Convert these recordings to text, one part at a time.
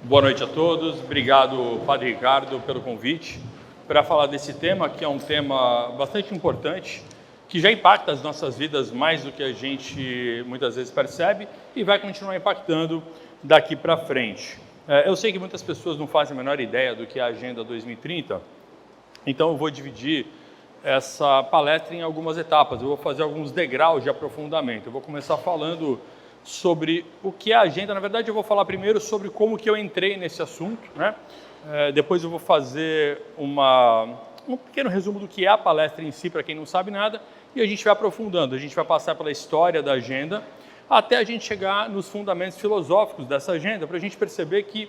Boa noite a todos. Obrigado, Padre Ricardo, pelo convite para falar desse tema, que é um tema bastante importante, que já impacta as nossas vidas mais do que a gente muitas vezes percebe e vai continuar impactando daqui para frente. Eu sei que muitas pessoas não fazem a menor ideia do que é a Agenda 2030, então eu vou dividir essa palestra em algumas etapas. Eu vou fazer alguns degraus de aprofundamento. Eu vou começar falando sobre o que é a agenda. Na verdade, eu vou falar primeiro sobre como que eu entrei nesse assunto, né? Depois eu vou fazer um pequeno resumo do que é a palestra em si, para quem não sabe nada, e a gente vai aprofundando. A gente vai passar pela história da agenda, até a gente chegar nos fundamentos filosóficos dessa agenda, para a gente perceber que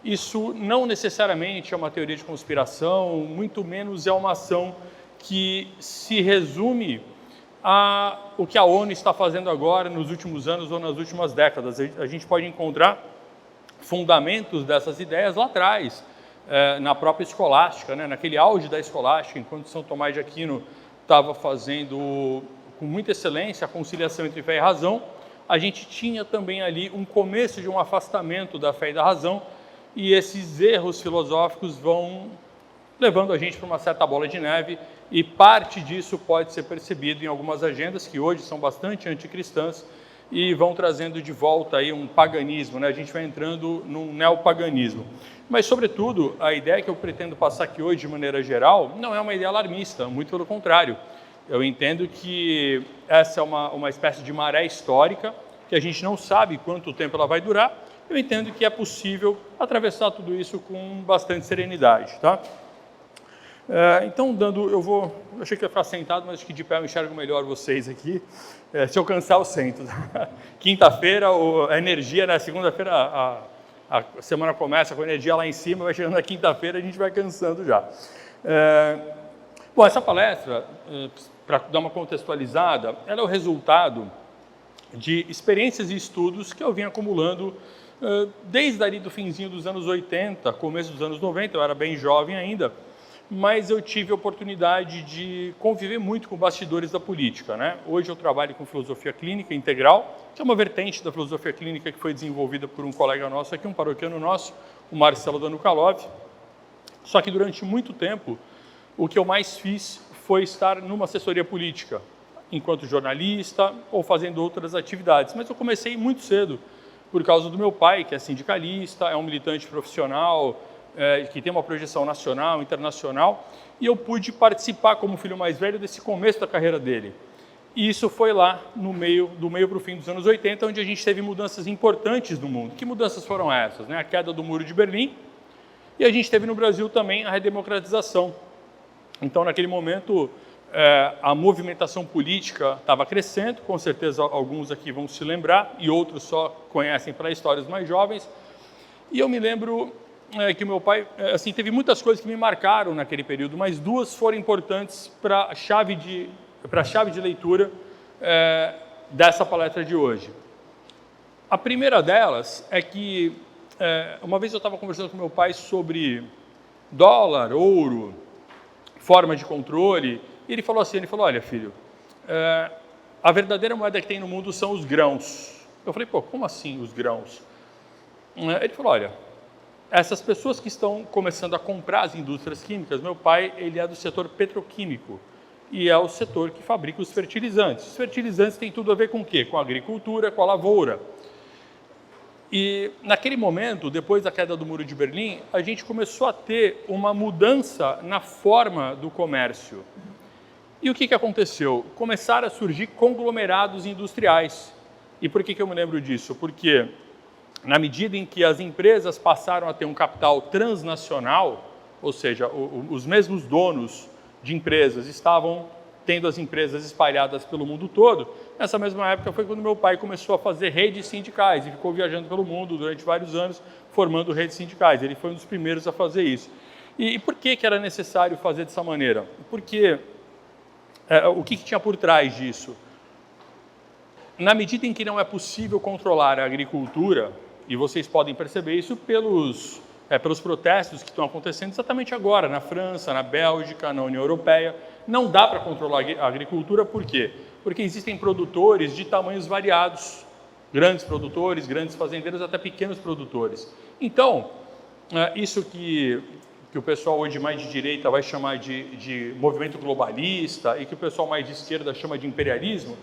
isso não necessariamente é uma teoria de conspiração, muito menos é uma ação que se resume o que a ONU está fazendo agora, nos últimos anos ou nas últimas décadas. A gente pode encontrar fundamentos dessas ideias lá atrás, na própria escolástica, né? Naquele auge da escolástica, enquanto São Tomás de Aquino estava fazendo com muita excelência a conciliação entre fé e razão, a gente tinha também ali um começo de um afastamento da fé e da razão, e esses erros filosóficos vão levando a gente para uma certa bola de neve, e parte disso pode ser percebido em algumas agendas que hoje são bastante anticristãs e vão trazendo de volta aí um paganismo, né? A gente vai entrando num neopaganismo. Mas, sobretudo, a ideia que eu pretendo passar aqui hoje, de maneira geral, não é uma ideia alarmista, muito pelo contrário. Eu entendo que essa é uma espécie de maré histórica, que a gente não sabe quanto tempo ela vai durar. Eu entendo que é possível atravessar tudo isso com bastante serenidade, tá? Então, eu achei que ia ficar sentado, mas acho que de pé eu enxergo melhor vocês aqui, se eu cansar eu sento. Quinta-feira, a energia, né? Segunda-feira a semana começa com a energia lá em cima, vai chegando na quinta-feira, a gente vai cansando já. Bom, essa palestra, para dar uma contextualizada, ela é o resultado de experiências e estudos que eu vim acumulando desde ali do finzinho dos anos 80, começo dos anos 90, eu era bem jovem ainda, mas eu tive a oportunidade de conviver muito com bastidores da política, né? Hoje eu trabalho com filosofia clínica integral, que é uma vertente da filosofia clínica que foi desenvolvida por um colega nosso aqui, um paroquiano nosso, o Marcelo Danukalov. Só que durante muito tempo, o que eu mais fiz foi estar numa assessoria política, enquanto jornalista ou fazendo outras atividades. Mas eu comecei muito cedo, por causa do meu pai, que é sindicalista, é um militante profissional, que tem uma projeção nacional, internacional, e eu pude participar como filho mais velho desse começo da carreira dele. E isso foi lá do meio para o fim dos anos 80, onde a gente teve mudanças importantes no mundo. Que mudanças foram essas? Né? A queda do Muro de Berlim, e a gente teve no Brasil também a redemocratização. Então, naquele momento, a movimentação política estava crescendo, com certeza alguns aqui vão se lembrar, e outros só conhecem pela história, os mais jovens. E eu me lembro que o meu pai, assim, teve muitas coisas que me marcaram naquele período, mas duas foram importantes para a chave de leitura dessa palestra de hoje. A primeira delas é que, uma vez eu estava conversando com meu pai sobre dólar, ouro, forma de controle, e ele falou assim, olha, filho, a verdadeira moeda que tem no mundo são os grãos. Eu falei, pô, como assim os grãos? Ele falou, olha, essas pessoas que estão começando a comprar as indústrias químicas, meu pai, ele é do setor petroquímico e é o setor que fabrica os fertilizantes. Os fertilizantes têm tudo a ver com o quê? Com a agricultura, com a lavoura. E naquele momento, depois da queda do Muro de Berlim, a gente começou a ter uma mudança na forma do comércio. E o que aconteceu? Começaram a surgir conglomerados industriais. E por que eu me lembro disso? Porque na medida em que as empresas passaram a ter um capital transnacional, ou seja, os mesmos donos de empresas estavam tendo as empresas espalhadas pelo mundo todo, nessa mesma época foi quando meu pai começou a fazer redes sindicais e ficou viajando pelo mundo durante vários anos, formando redes sindicais. Ele foi um dos primeiros a fazer isso. E por que era necessário fazer dessa maneira? Porque o que tinha por trás disso? Na medida em que não é possível controlar a agricultura, e vocês podem perceber isso pelos protestos que estão acontecendo exatamente agora, na França, na Bélgica, na União Europeia, não dá para controlar a agricultura, por quê? Porque existem produtores de tamanhos variados, grandes produtores, grandes fazendeiros, até pequenos produtores. Então, Isso que o pessoal hoje mais de direita vai chamar de movimento globalista e que o pessoal mais de esquerda chama de imperialismo,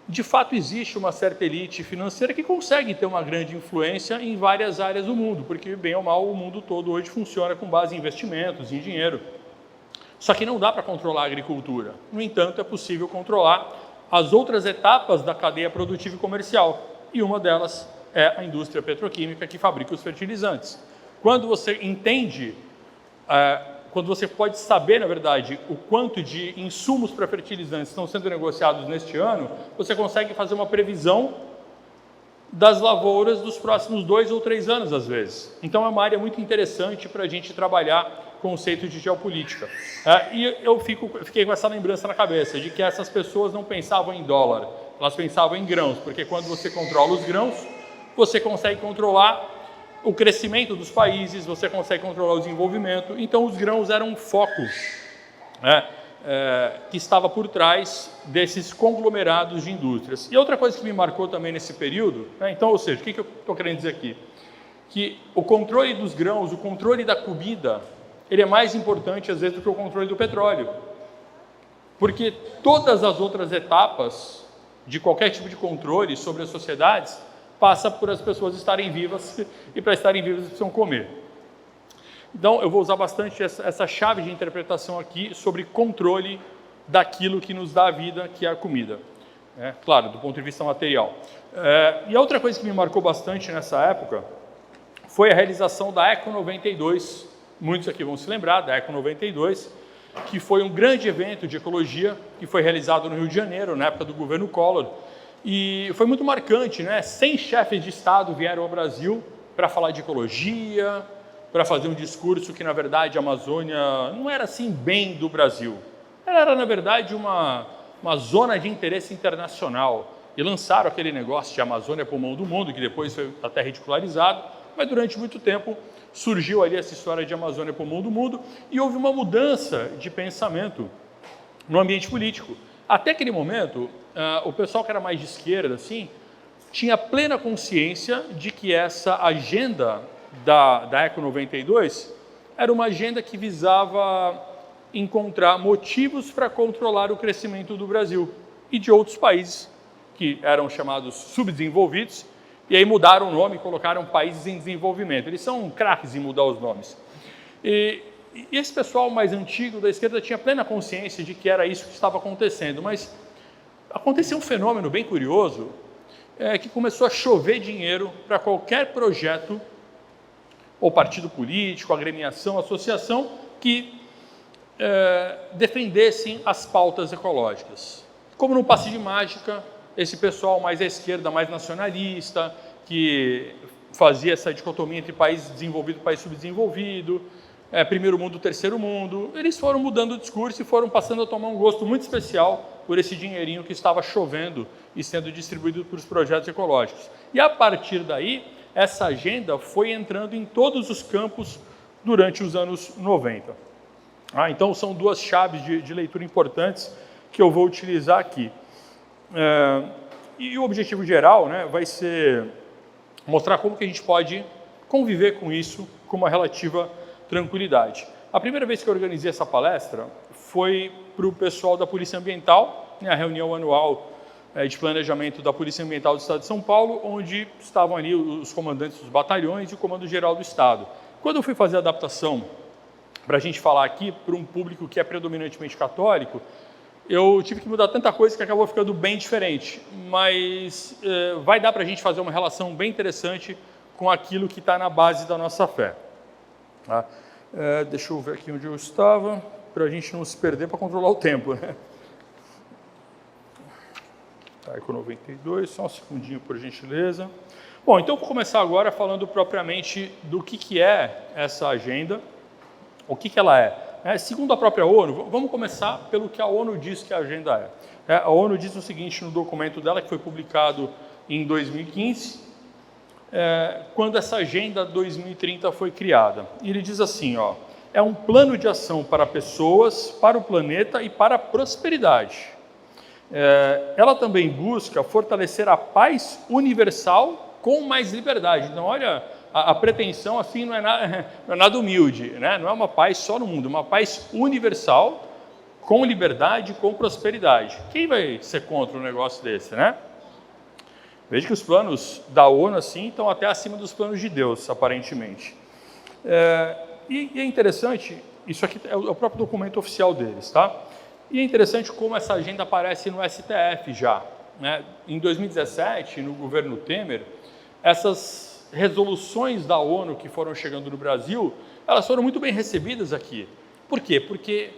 de fato existe uma certa elite financeira que consegue ter uma grande influência em várias áreas do mundo, porque bem ou mal o mundo todo hoje funciona com base em investimentos, em dinheiro. Só que não dá para controlar a agricultura. No entanto, é possível controlar as outras etapas da cadeia produtiva e comercial, e uma delas é a indústria petroquímica que fabrica os fertilizantes. Quando você entende, quando você pode saber, na verdade, o quanto de insumos para fertilizantes estão sendo negociados neste ano, você consegue fazer uma previsão das lavouras dos próximos 2 ou 3 anos, às vezes. Então, é uma área muito interessante para a gente trabalhar conceito de geopolítica. E eu fiquei com essa lembrança na cabeça, de que essas pessoas não pensavam em dólar, elas pensavam em grãos, porque quando você controla os grãos, você consegue controlar o crescimento dos países, você consegue controlar o desenvolvimento. Então, os grãos eram um foco que estava por trás desses conglomerados de indústrias. E outra coisa que me marcou também nesse período, então, ou seja, o que eu estou querendo dizer aqui? Que o controle dos grãos, o controle da comida, ele é mais importante, às vezes, do que o controle do petróleo. Porque todas as outras etapas de qualquer tipo de controle sobre as sociedades passa por as pessoas estarem vivas, e para estarem vivas precisam comer. Então, eu vou usar bastante essa chave de interpretação aqui sobre controle daquilo que nos dá a vida, que é a comida. Claro, do ponto de vista material. E a outra coisa que me marcou bastante nessa época foi a realização da Eco 92. Muitos aqui vão se lembrar da Eco 92, que foi um grande evento de ecologia que foi realizado no Rio de Janeiro, na época do governo Collor. E foi muito marcante, né? 100 chefes de Estado vieram ao Brasil para falar de ecologia, para fazer um discurso que, na verdade, a Amazônia não era assim bem do Brasil. Ela era, na verdade, uma zona de interesse internacional. E lançaram aquele negócio de Amazônia pulmão do mundo, que depois foi até ridicularizado, mas durante muito tempo surgiu ali essa história de Amazônia pulmão do mundo e houve uma mudança de pensamento no ambiente político. Até aquele momento, o pessoal que era mais de esquerda, assim, tinha plena consciência de que essa agenda da Eco 92 era uma agenda que visava encontrar motivos para controlar o crescimento do Brasil e de outros países que eram chamados subdesenvolvidos, e aí mudaram o nome e colocaram países em desenvolvimento. Eles são craques em mudar os nomes. E esse pessoal mais antigo da esquerda tinha plena consciência de que era isso que estava acontecendo, mas aconteceu um fenômeno bem curioso, que começou a chover dinheiro para qualquer projeto, ou partido político, agremiação, associação, que defendessem as pautas ecológicas. Como num passe de mágica, esse pessoal mais à esquerda, mais nacionalista, que fazia essa dicotomia entre país desenvolvido e país subdesenvolvido, primeiro mundo, terceiro mundo, eles foram mudando o discurso e foram passando a tomar um gosto muito especial por esse dinheirinho que estava chovendo e sendo distribuído para os projetos ecológicos. E a partir daí, essa agenda foi entrando em todos os campos durante os anos 90. Então, são duas chaves de leitura importantes que eu vou utilizar aqui. E o objetivo geral, né, vai ser mostrar como que a gente pode conviver com isso com uma relativa tranquilidade. A primeira vez que eu organizei essa palestra foi para o pessoal da Polícia Ambiental, a reunião anual de planejamento da Polícia Ambiental do Estado de São Paulo, onde estavam ali os comandantes dos batalhões e o Comando Geral do Estado. Quando eu fui fazer a adaptação para a gente falar aqui para um público que é predominantemente católico, eu tive que mudar tanta coisa que acabou ficando bem diferente, mas vai dar para a gente fazer uma relação bem interessante com aquilo que está na base da nossa fé. Tá? Deixa eu ver aqui onde eu estava, para a gente não se perder, para controlar o tempo. Né? Tá, Eco 92, só um segundinho, por gentileza. Bom, então eu vou começar agora falando propriamente do que é essa agenda, o que ela é. Segundo a própria ONU, vamos começar pelo que a ONU diz que a agenda é. A ONU diz o seguinte no documento dela, que foi publicado em 2015, quando essa Agenda 2030 foi criada. E ele diz assim, é um plano de ação para pessoas, para o planeta e para a prosperidade. Ela também busca fortalecer a paz universal com mais liberdade. Então, olha A pretensão assim não é nada humilde, né? Não é uma paz só no mundo, é uma paz universal, com liberdade, com prosperidade. Quem vai ser contra um negócio desse, né? Veja que os planos da ONU assim estão até acima dos planos de Deus, aparentemente. E é interessante, isso aqui é o próprio documento oficial deles, tá? E é interessante como essa agenda aparece no STF já, né? Em 2017, no governo Temer, essas resoluções da ONU que foram chegando no Brasil, elas foram muito bem recebidas aqui. Por quê? Porque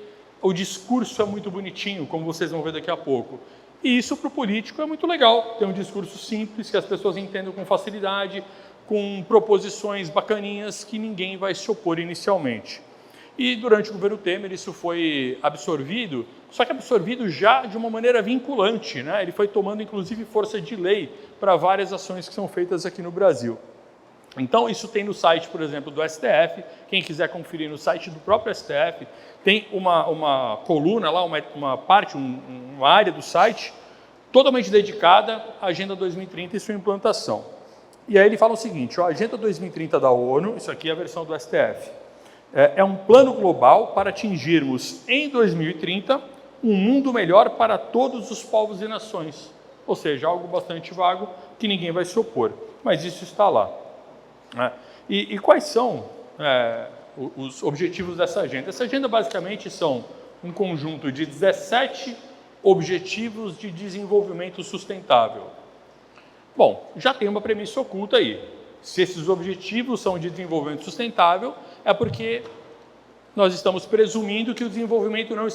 o discurso é muito bonitinho, como vocês vão ver daqui a pouco. E isso para o político é muito legal, ter um discurso simples, que as pessoas entendam com facilidade, com proposições bacaninhas que ninguém vai se opor inicialmente. E durante o governo Temer isso foi absorvido, só que absorvido já de uma maneira vinculante, né? Ele foi tomando inclusive força de lei para várias ações que são feitas aqui no Brasil. Então isso tem no site, por exemplo, do STF, quem quiser conferir no site do próprio STF, tem uma coluna lá, uma parte, uma área do site totalmente dedicada à Agenda 2030 e sua implantação. E aí ele fala o seguinte, a Agenda 2030 da ONU, isso aqui é a versão do STF, é um plano global para atingirmos em 2030 um mundo melhor para todos os povos e nações. Ou seja, algo bastante vago que ninguém vai se opor, mas isso está lá. E quais são os objetivos dessa agenda? Essa agenda basicamente são um conjunto de 17 objetivos de desenvolvimento sustentável. Bom, já tem uma premissa oculta aí. Se esses objetivos são de desenvolvimento sustentável, é porque nós estamos presumindo que o desenvolvimento não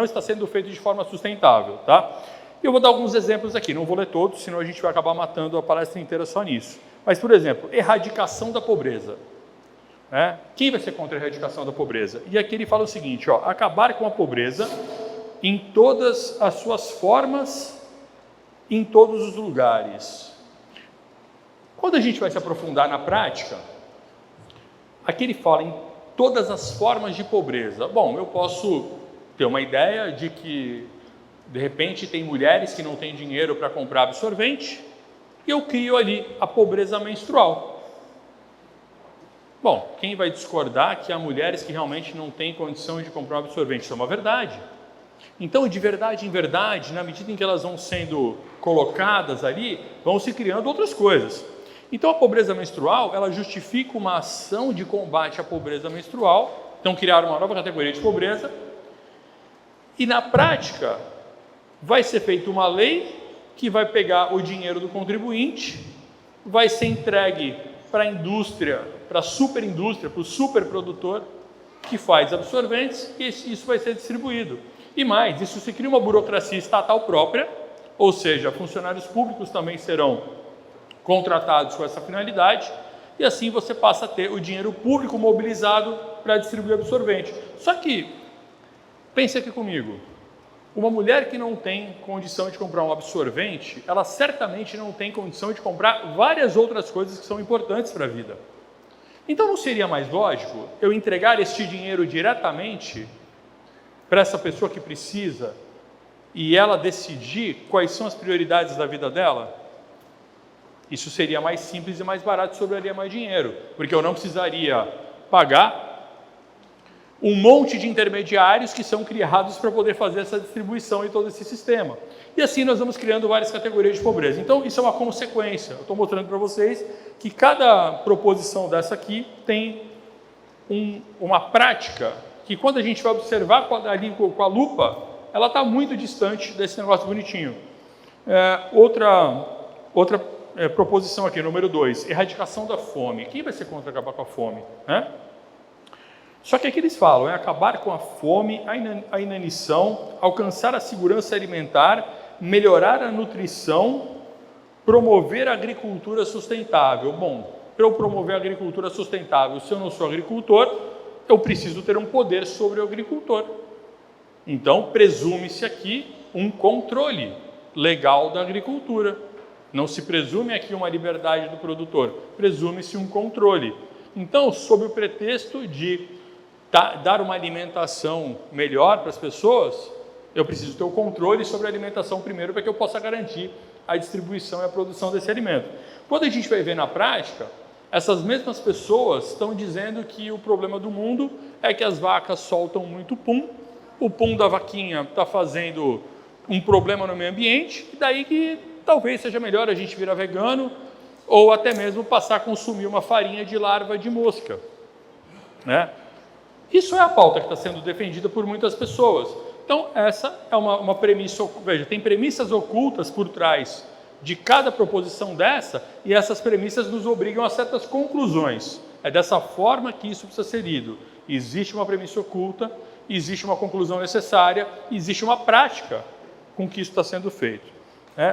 está sendo feito de forma sustentável, tá? Eu vou dar alguns exemplos aqui, não vou ler todos, senão a gente vai acabar matando a palestra inteira só nisso. Mas, por exemplo, erradicação da pobreza. Quem vai ser contra a erradicação da pobreza? E aqui ele fala o seguinte, acabar com a pobreza em todas as suas formas, em todos os lugares. Quando a gente vai se aprofundar na prática, aqui ele fala em todas as formas de pobreza. Bom, eu posso ter uma ideia de que, de repente, tem mulheres que não têm dinheiro para comprar absorvente, e eu crio ali a pobreza menstrual. Bom, quem vai discordar que há mulheres que realmente não têm condição de comprar um absorvente? Isso é uma verdade. Então, de verdade em verdade, na medida em que elas vão sendo colocadas ali, vão se criando outras coisas. Então, a pobreza menstrual, ela justifica uma ação de combate à pobreza menstrual. Então, criaram uma nova categoria de pobreza. E, na prática, vai ser feita uma lei que vai pegar o dinheiro do contribuinte, vai ser entregue para a indústria, para a superindústria, para o superprodutor que faz absorventes, e isso vai ser distribuído. E mais, isso se cria uma burocracia estatal própria, ou seja, funcionários públicos também serão contratados com essa finalidade, e assim você passa a ter o dinheiro público mobilizado para distribuir absorvente. Só que, pense aqui comigo, uma mulher que não tem condição de comprar um absorvente, ela certamente não tem condição de comprar várias outras coisas que são importantes para a vida. Então não seria mais lógico eu entregar este dinheiro diretamente para essa pessoa que precisa e ela decidir quais são as prioridades da vida dela? Isso seria mais simples e mais barato, sobraria mais dinheiro, porque eu não precisaria pagar um monte de intermediários que são criados para poder fazer essa distribuição e todo esse sistema. E assim nós vamos criando várias categorias de pobreza. Então isso é uma consequência. Eu estou mostrando para vocês que cada proposição dessa aqui tem uma prática que quando a gente vai observar ali com a lupa, ela está muito distante desse negócio bonitinho. Outra proposição aqui, número 2, erradicação da fome. Quem vai ser contra acabar com a fome? Só que aqui eles falam, acabar com a fome, a inanição, alcançar a segurança alimentar, melhorar a nutrição, promover a agricultura sustentável. Bom, para eu promover a agricultura sustentável, se eu não sou agricultor, eu preciso ter um poder sobre o agricultor. Então, presume-se aqui um controle legal da agricultura. Não se presume aqui uma liberdade do produtor, presume-se um controle. Então, sob o pretexto de dar uma alimentação melhor para as pessoas, eu preciso ter o controle sobre a alimentação primeiro para que eu possa garantir a distribuição e a produção desse alimento. Quando a gente vai ver na prática, Essas mesmas pessoas estão dizendo que o problema do mundo é que as vacas soltam muito pum, o pum da vaquinha está fazendo um problema no meio ambiente, e daí que talvez seja melhor a gente virar vegano ou até mesmo passar a consumir uma farinha de larva de mosca, né? Isso é a pauta que está sendo defendida por muitas pessoas. Então, essa é uma premissa, veja, tem premissas ocultas por trás de cada proposição dessa, e essas premissas nos obrigam a certas conclusões. É dessa forma que isso precisa ser lido. Existe uma premissa oculta, existe uma conclusão necessária, existe uma prática com que isso está sendo feito.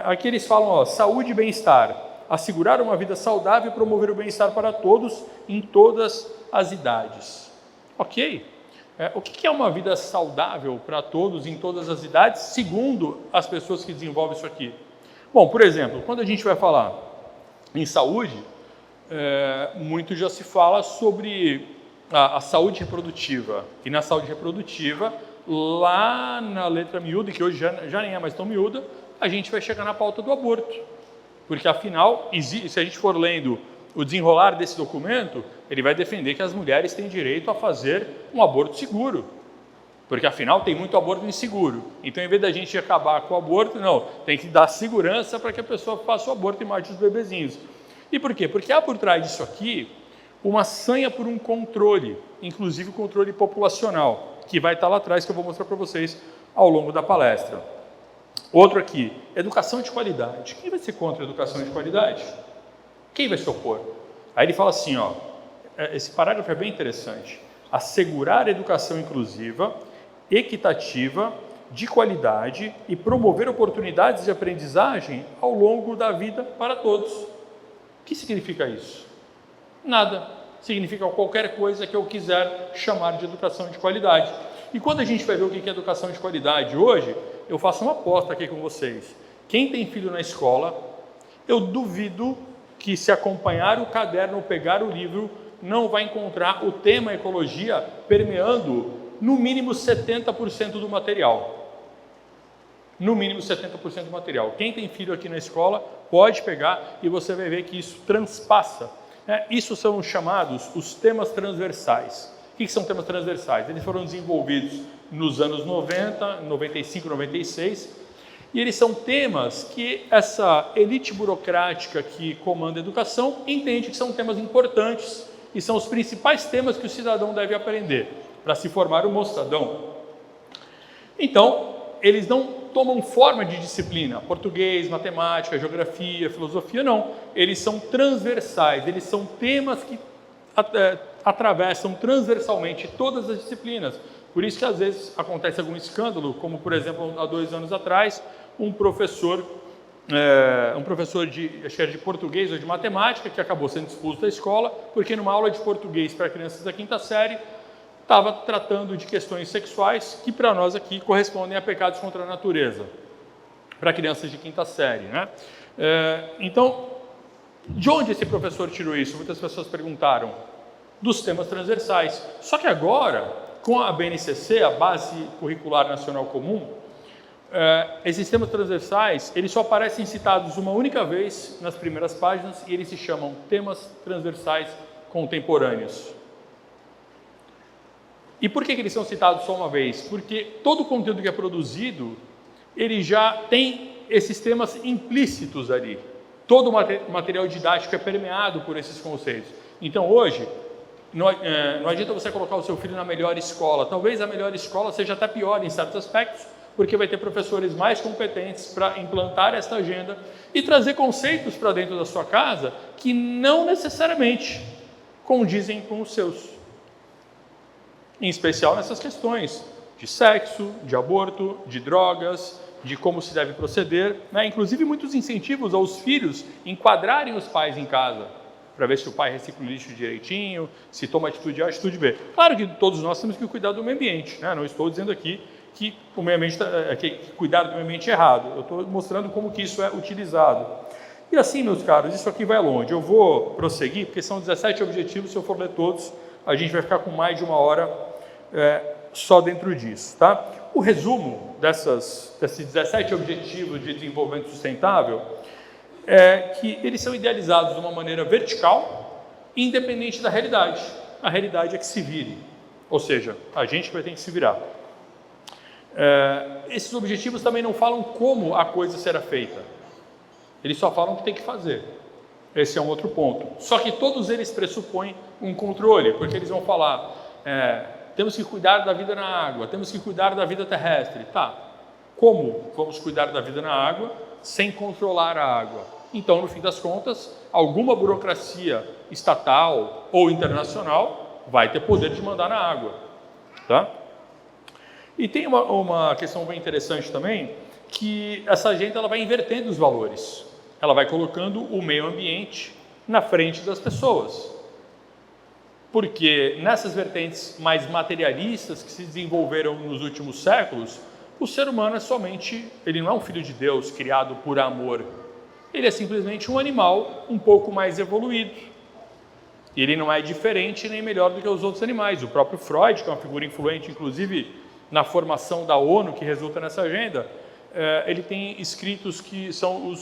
Aqui eles falam, saúde e bem-estar, assegurar uma vida saudável e promover o bem-estar para todos em todas as idades. Ok? O que é uma vida saudável para todos em todas as idades, segundo as pessoas que desenvolvem isso aqui? Bom, por exemplo, quando a gente vai falar em saúde, muito já se fala sobre a saúde reprodutiva. E na saúde reprodutiva, lá na letra miúda, que hoje já nem é mais tão miúda, a gente vai chegar na pauta do aborto. Porque, afinal, se a gente for lendo o desenrolar desse documento, ele vai defender que as mulheres têm direito a fazer um aborto seguro. Porque, afinal, tem muito aborto inseguro. Então, em vez da gente acabar com o aborto, não, tem que dar segurança para que a pessoa faça o aborto e mate os bebezinhos. E por quê? Porque há por trás disso aqui uma sanha por um controle, inclusive o controle populacional, que vai estar lá atrás, que eu vou mostrar para vocês ao longo da palestra. Outro aqui, educação de qualidade. Quem vai ser contra a educação de qualidade? Quem vai se opor? Aí ele fala assim, esse parágrafo é bem interessante. Assegurar a educação inclusiva, equitativa, de qualidade e promover oportunidades de aprendizagem ao longo da vida para todos. O que significa isso? Nada. Significa qualquer coisa que eu quiser chamar de educação de qualidade. E quando a gente vai ver o que é educação de qualidade hoje, eu faço uma aposta aqui com vocês. Quem tem filho na escola, eu duvido que se acompanhar o caderno ou pegar o livro, não vai encontrar o tema ecologia permeando no mínimo 70% do material. No mínimo 70% do material. Quem tem filho aqui na escola pode pegar e você vai ver que isso transpassa. Isso são chamados os temas transversais. O que são temas transversais? Eles foram desenvolvidos nos anos 90, 95, 96, e eles são temas que essa elite burocrática que comanda a educação entende que são temas importantes e são os principais temas que o cidadão deve aprender para se formar um bom cidadão. Então, eles não tomam forma de disciplina, português, matemática, geografia, filosofia, não. Eles são transversais, eles são temas que atravessam transversalmente todas as disciplinas. Por isso que às vezes acontece algum escândalo, como por exemplo, há 2 anos atrás, um professor de português ou de matemática, que acabou sendo expulso da escola, porque numa aula de português para crianças da 5ª série, estava tratando de questões sexuais que para nós aqui correspondem a pecados contra a natureza, para crianças de 5ª série, né? Então, de onde esse professor tirou isso? Muitas pessoas perguntaram. Dos temas transversais. Só que agora, com a BNCC, a Base Curricular Nacional Comum, esses temas transversais, eles só aparecem citados uma única vez nas primeiras páginas e eles se chamam temas transversais contemporâneos. E por que eles são citados só uma vez? Porque todo o conteúdo que é produzido, ele já tem esses temas implícitos ali. Todo o material didático é permeado por esses conceitos. Então, hoje, não adianta você colocar o seu filho na melhor escola. Talvez a melhor escola seja até pior em certos aspectos, porque vai ter professores mais competentes para implantar esta agenda e trazer conceitos para dentro da sua casa que não necessariamente condizem com os seus. Em especial nessas questões de sexo, de aborto, de drogas, de como se deve proceder, né? Inclusive muitos incentivos aos filhos enquadrarem os pais em casa, para ver se o pai recicla o lixo direitinho, se toma atitude A, atitude B. Claro que todos nós temos que cuidar do meio ambiente, né? Não estou dizendo aqui que o meio ambiente que cuidar do meio ambiente é errado, eu estou mostrando como que isso é utilizado. E assim, meus caros, isso aqui vai longe. Eu vou prosseguir, porque são 17 objetivos, se eu for ler todos, a gente vai ficar com mais de 1 hora só dentro disso, tá? O resumo desses 17 objetivos de desenvolvimento sustentável é que eles são idealizados de uma maneira vertical independente da realidade. A realidade é que se vire, ou seja, a gente vai ter que se virar. Esses objetivos também não falam como a coisa será feita, eles só falam o que tem que fazer. Esse é um outro ponto. Só que todos eles pressupõem um controle, porque eles vão falar, temos que cuidar da vida na água, temos que cuidar da vida terrestre. Tá, como vamos cuidar da vida na água sem controlar a água? Então, no fim das contas, alguma burocracia estatal ou internacional vai ter poder de mandar na água, tá? E tem uma questão bem interessante também, que essa agenda ela vai invertendo os valores. Ela vai colocando o meio ambiente na frente das pessoas. Porque nessas vertentes mais materialistas que se desenvolveram nos últimos séculos, o ser humano ele não é um filho de Deus criado por amor. Ele é simplesmente um animal um pouco mais evoluído. Ele não é diferente nem melhor do que os outros animais. O próprio Freud, que é uma figura influente, inclusive, na formação da ONU, que resulta nessa agenda, ele tem escritos que são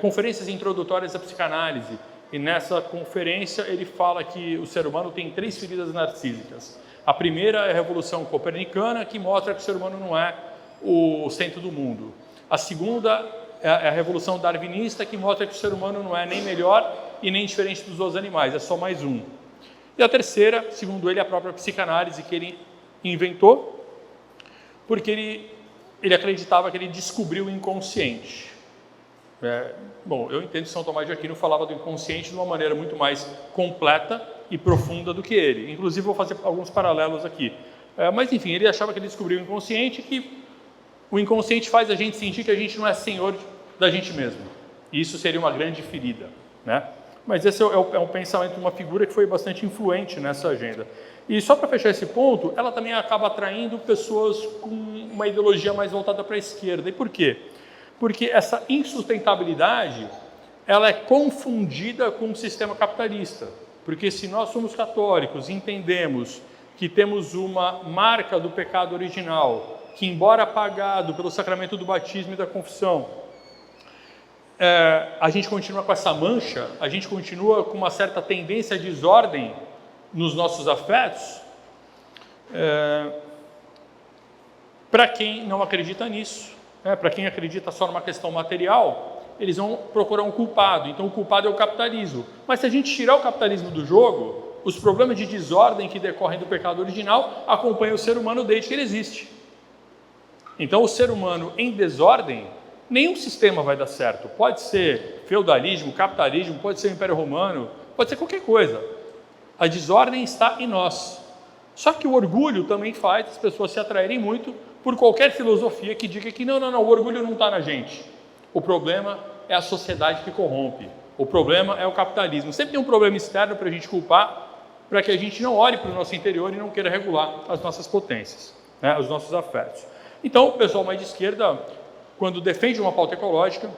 conferências introdutórias à psicanálise. E nessa conferência ele fala que o ser humano tem 3 feridas narcísicas. A primeira é a Revolução Copernicana, que mostra que o ser humano não é o centro do mundo. A segunda é a Revolução Darwinista, que mostra que o ser humano não é nem melhor e nem diferente dos outros animais, é só mais um. E a terceira, segundo ele, é a própria psicanálise que ele inventou, porque ele acreditava que ele descobriu o inconsciente. Bom, eu entendo que São Tomás de Aquino falava do inconsciente de uma maneira muito mais completa e profunda do que ele. Inclusive, vou fazer alguns paralelos aqui. Mas, enfim, ele achava que ele descobriu o inconsciente, que o inconsciente faz a gente sentir que a gente não é senhor da gente mesmo. E isso seria uma grande ferida, né? Mas esse é um pensamento de uma figura que foi bastante influente nessa agenda. E só para fechar esse ponto, ela também acaba atraindo pessoas com uma ideologia mais voltada para a esquerda. E por quê? Porque essa insustentabilidade, ela é confundida com o sistema capitalista. Porque se nós somos católicos e entendemos que temos uma marca do pecado original, que embora apagado pelo sacramento do batismo e da confissão, a gente continua com essa mancha, a gente continua com uma certa tendência de desordem nos nossos afetos, para quem não acredita nisso, para quem acredita só numa questão material, eles vão procurar um culpado. Então o culpado é o capitalismo. Mas se a gente tirar o capitalismo do jogo, os problemas de desordem que decorrem do pecado original acompanham o ser humano desde que ele existe. Então o ser humano em desordem, nenhum sistema vai dar certo. Pode ser feudalismo, capitalismo, pode ser o Império Romano, pode ser qualquer coisa. A desordem está em nós. Só que o orgulho também faz as pessoas se atraírem muito por qualquer filosofia que diga que não, o orgulho não está na gente. O problema é a sociedade que corrompe. O problema é o capitalismo. Sempre tem um problema externo para a gente culpar, para que a gente não olhe para o nosso interior e não queira regular as nossas potências, né, os nossos afetos. Então, o pessoal mais de esquerda, quando defende uma pauta ecológica,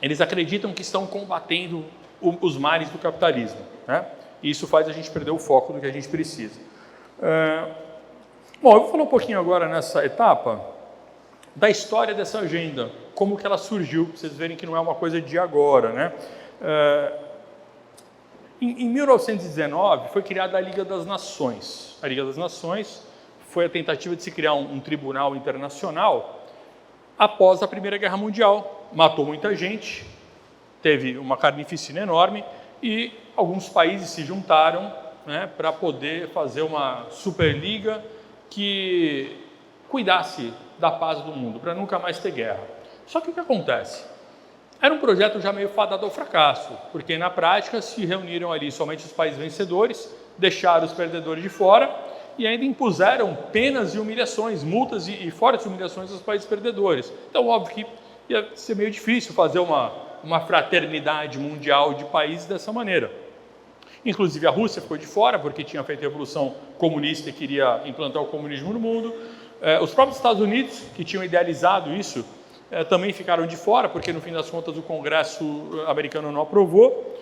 eles acreditam que estão combatendo os males do capitalismo, né? E isso faz a gente perder o foco do que a gente precisa. Bom, eu vou falar um pouquinho agora nessa etapa da história dessa agenda, como que ela surgiu, para vocês verem que não é uma coisa de agora, né? Em 1919 foi criada a Liga das Nações. A Liga das Nações foi a tentativa de se criar um tribunal internacional após a Primeira Guerra Mundial. Matou muita gente, teve uma carnificina enorme e alguns países se juntaram, né, para poder fazer uma superliga que cuidasse da paz do mundo, para nunca mais ter guerra. Só que o que acontece? Era um projeto já meio fadado ao fracasso, porque na prática se reuniram ali somente os países vencedores, deixaram os perdedores de fora e ainda impuseram penas e humilhações, multas e fortes humilhações aos países perdedores. Então, óbvio que ia ser meio difícil fazer uma fraternidade mundial de países dessa maneira. Inclusive a Rússia ficou de fora, porque tinha feito a Revolução Comunista e queria implantar o comunismo no mundo. Os próprios Estados Unidos, que tinham idealizado isso, também ficaram de fora, porque no fim das contas o Congresso americano não aprovou.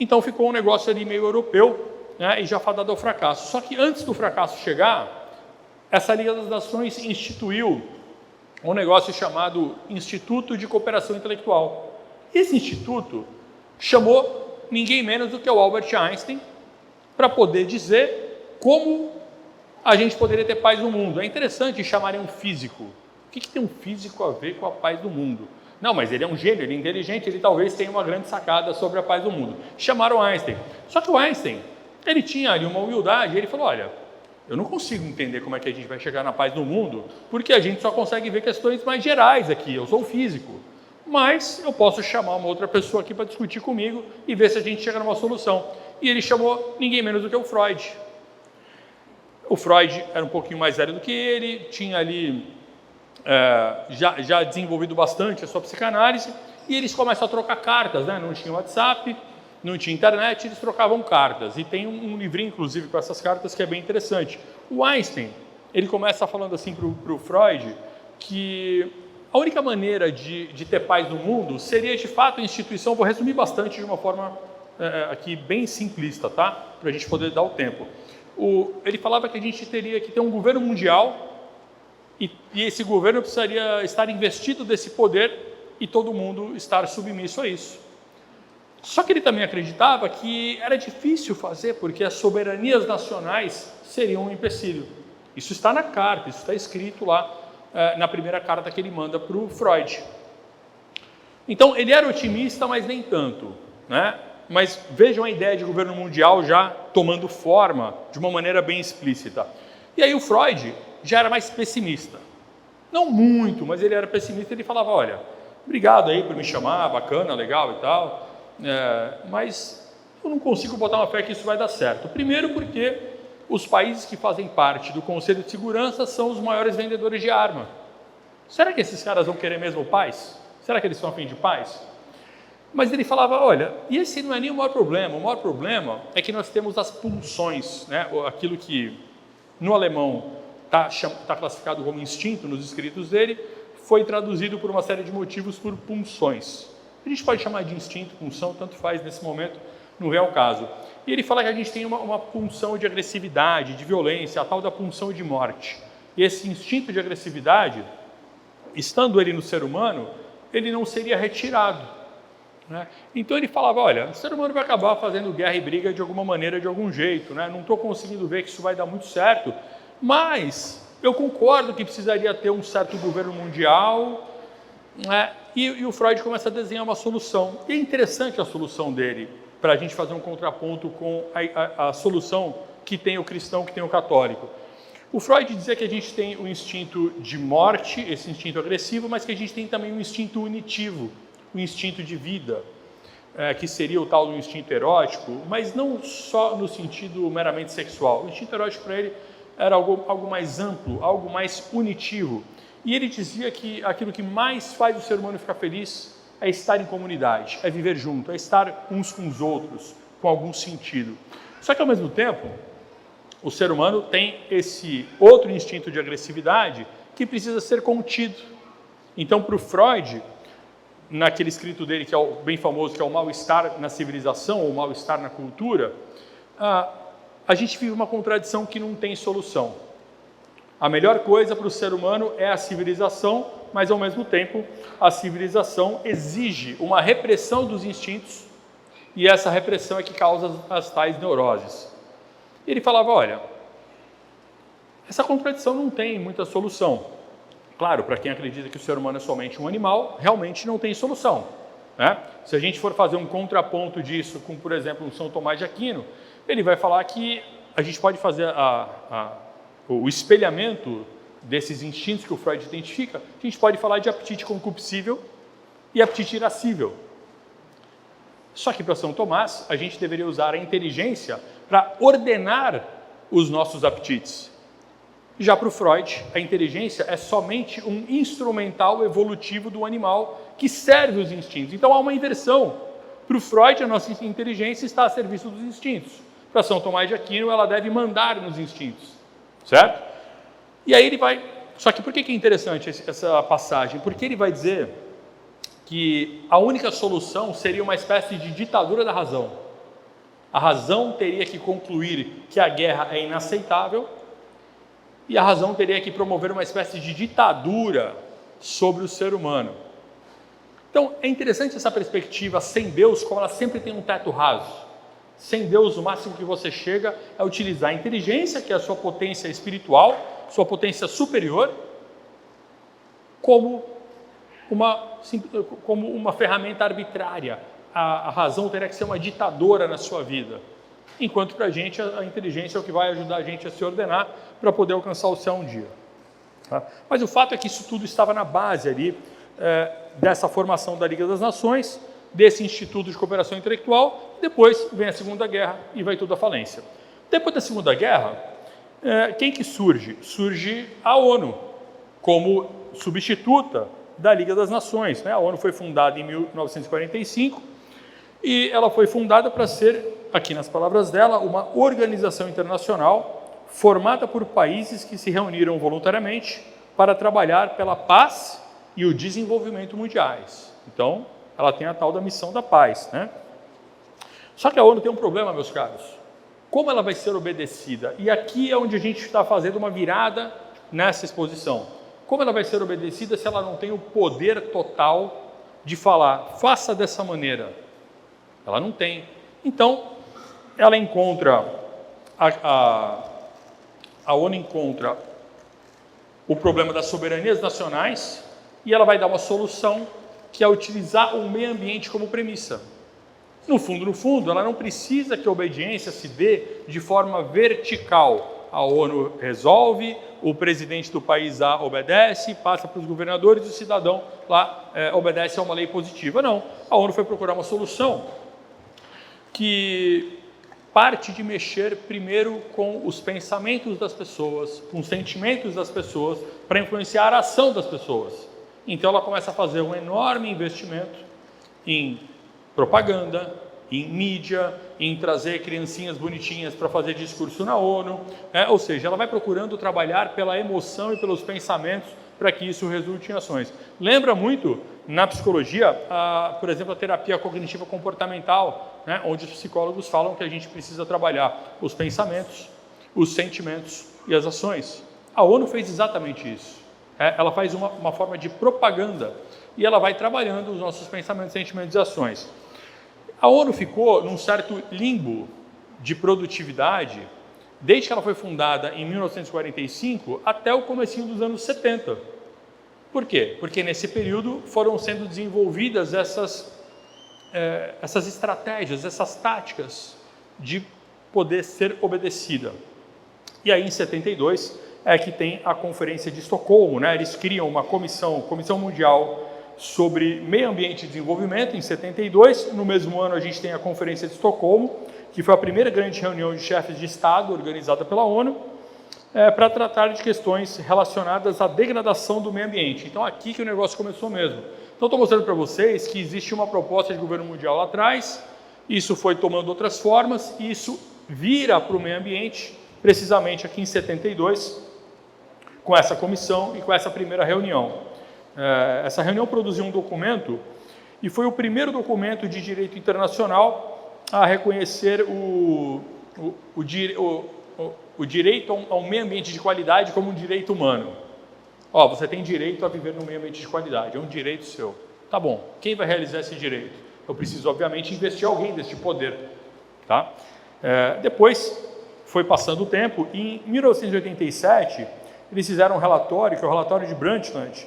Então ficou um negócio ali meio europeu, né, e já fadado ao fracasso. Só que antes do fracasso chegar, essa Liga das Nações instituiu um negócio chamado Instituto de Cooperação Intelectual. Esse instituto chamou ninguém menos do que o Albert Einstein para poder dizer como a gente poderia ter paz no mundo. É interessante chamarem um físico. O que tem um físico a ver com a paz do mundo? Não, mas ele é um gênio, ele é inteligente, ele talvez tenha uma grande sacada sobre a paz do mundo. Chamaram Einstein. Só que o Einstein, ele tinha ali uma humildade, ele falou, olha, eu não consigo entender como é que a gente vai chegar na paz do mundo, porque a gente só consegue ver questões mais gerais aqui, eu sou físico. Mas eu posso chamar uma outra pessoa aqui para discutir comigo e ver se a gente chega numa solução. E ele chamou ninguém menos do que o Freud. O Freud era um pouquinho mais velho do que ele, tinha ali já desenvolvido bastante a sua psicanálise, e eles começam a trocar cartas, né? Não tinha WhatsApp, não tinha internet, eles trocavam cartas. E tem um livrinho, inclusive, com essas cartas que é bem interessante. O Einstein, ele começa falando assim para o Freud que a única maneira de ter paz no mundo seria, de fato, a instituição, vou resumir bastante de uma forma aqui bem simplista, tá? Para a gente poder dar o tempo. Ele falava que a gente teria que ter um governo mundial e esse governo precisaria estar investido desse poder e todo mundo estar submisso a isso. Só que ele também acreditava que era difícil fazer porque as soberanias nacionais seriam um empecilho. Isso está na carta, isso está escrito lá na primeira carta que ele manda para o Freud. Então, ele era otimista, mas nem tanto, né? Mas vejam a ideia de governo mundial já tomando forma de uma maneira bem explícita. E aí o Freud já era mais pessimista. Não muito, mas ele era pessimista. Ele falava, olha, obrigado aí por me chamar, bacana, legal e tal, mas eu não consigo botar uma fé que isso vai dar certo. Primeiro porque os países que fazem parte do Conselho de Segurança são os maiores vendedores de arma. Será que esses caras vão querer mesmo paz? Será que eles estão a fim de paz? Mas ele falava, olha, e esse não é nem o maior problema é que nós temos as pulsões, né? Aquilo que no alemão está classificado como instinto nos escritos dele, foi traduzido por uma série de motivos por pulsões. A gente pode chamar de instinto, pulsão, tanto faz nesse momento, não é o caso. E ele fala que a gente tem uma pulsão de agressividade, de violência, a tal da pulsão de morte. E esse instinto de agressividade, estando ele no ser humano, ele não seria retirado, né? Então ele falava, olha, o ser humano vai acabar fazendo guerra e briga de alguma maneira, de algum jeito, né? Não estou conseguindo ver que isso vai dar muito certo, mas eu concordo que precisaria ter um certo governo mundial, né? E o Freud começa a desenhar uma solução. E é interessante a solução dele, para a gente fazer um contraponto com a solução que tem o cristão, que tem o católico. O Freud dizia que a gente tem o instinto de morte, esse instinto agressivo, mas que a gente tem também um instinto unitivo, o instinto de vida, que seria o tal do instinto erótico, mas não só no sentido meramente sexual. O instinto erótico para ele era algo mais amplo, algo mais unitivo. E ele dizia que aquilo que mais faz o ser humano ficar feliz é estar em comunidade, é viver junto, é estar uns com os outros, com algum sentido. Só que ao mesmo tempo, o ser humano tem esse outro instinto de agressividade que precisa ser contido. Então, para o Freud, naquele escrito dele que é bem famoso, que é o mal-estar na civilização, ou o mal-estar na cultura, a gente vive uma contradição que não tem solução. A melhor coisa para o ser humano é a civilização, mas ao mesmo tempo a civilização exige uma repressão dos instintos e essa repressão é que causa as tais neuroses. Ele falava, olha, essa contradição não tem muita solução. Claro, para quem acredita que o ser humano é somente um animal, realmente não tem solução, né? Se a gente for fazer um contraponto disso com, por exemplo, um São Tomás de Aquino, ele vai falar que a gente pode fazer o espelhamento desses instintos que o Freud identifica, a gente pode falar de apetite concupiscível e apetite irascível. Só que para São Tomás, a gente deveria usar a inteligência para ordenar os nossos apetites. Já para o Freud, a inteligência é somente um instrumental evolutivo do animal que serve os instintos. Então há uma inversão. Para o Freud, a nossa inteligência está a serviço dos instintos. Para São Tomás de Aquino, ela deve mandar nos instintos. Certo? E aí ele vai... Só que por que é interessante essa passagem? Porque ele vai dizer que a única solução seria uma espécie de ditadura da razão. A razão teria que concluir que a guerra é inaceitável e a razão teria que promover uma espécie de ditadura sobre o ser humano. Então, é interessante essa perspectiva sem Deus, como ela sempre tem um teto raso. Sem Deus, o máximo que você chega é utilizar a inteligência, que é a sua potência espiritual, sua potência superior, como uma ferramenta arbitrária. A razão teria que ser uma ditadora na sua vida. Enquanto para a gente, a inteligência é o que vai ajudar a gente a se ordenar para poder alcançar o céu um dia. Tá? Mas o fato é que isso tudo estava na base ali dessa formação da Liga das Nações, desse Instituto de Cooperação Intelectual. Depois vem a Segunda Guerra e vai tudo à falência. Depois da Segunda Guerra, quem que surge? Surge a ONU, como substituta da Liga das Nações. Né? A ONU foi fundada em 1945 e ela foi fundada para ser, aqui nas palavras dela, uma organização internacional formada por países que se reuniram voluntariamente para trabalhar pela paz e o desenvolvimento mundiais. Então, ela tem a tal da missão da paz. Né? Só que a ONU tem um problema, meus caros. Como ela vai ser obedecida? E aqui é onde a gente está fazendo uma virada nessa exposição. Como ela vai ser obedecida se ela não tem o poder total de falar, faça dessa maneira? Ela não tem. Então, ela encontra, a ONU encontra o problema das soberanias nacionais e ela vai dar uma solução que é utilizar o meio ambiente como premissa. No fundo, ela não precisa que a obediência se dê de forma vertical. A ONU resolve, o presidente do país A obedece, passa para os governadores e o cidadão lá obedece a uma lei positiva. Não, a ONU foi procurar uma solução que parte de mexer primeiro com os pensamentos das pessoas, com os sentimentos das pessoas, para influenciar a ação das pessoas. Então ela começa a fazer um enorme investimento em propaganda, em mídia, em trazer criancinhas bonitinhas para fazer discurso na ONU, ou seja, ela vai procurando trabalhar pela emoção e pelos pensamentos para que isso resulte em ações. Lembra muito, na psicologia, por exemplo, a terapia cognitiva comportamental, né, onde os psicólogos falam que a gente precisa trabalhar os pensamentos, os sentimentos e as ações. A ONU fez exatamente isso. Ela faz uma forma de propaganda e ela vai trabalhando os nossos pensamentos, sentimentos e ações. A ONU ficou num certo limbo de produtividade desde que ela foi fundada em 1945 até o comecinho dos anos 70. Por quê? Porque nesse período foram sendo desenvolvidas essas estratégias, essas táticas de poder ser obedecida. E aí em 72 é que tem a Conferência de Estocolmo, né? Eles criam uma Comissão Mundial sobre Meio Ambiente e Desenvolvimento em 72. No mesmo ano a gente tem a Conferência de Estocolmo, que foi a primeira grande reunião de chefes de Estado organizada pela ONU, para tratar de questões relacionadas à degradação do meio ambiente. Então aqui que o negócio começou mesmo. Então estou mostrando para vocês que existe uma proposta de governo mundial lá atrás, isso foi tomando outras formas, e isso vira para o meio ambiente, precisamente aqui em 72, com essa comissão e com essa primeira reunião. Essa reunião produziu um documento e foi o primeiro documento de direito internacional a reconhecer o direito a um meio ambiente de qualidade como um direito humano. Você tem direito a viver num meio ambiente de qualidade, é um direito seu. Tá bom, quem vai realizar esse direito? Eu preciso, obviamente, investir alguém desse poder. Tá? Depois foi passando o tempo e em 1987 eles fizeram um relatório, que é o relatório de Brundtland,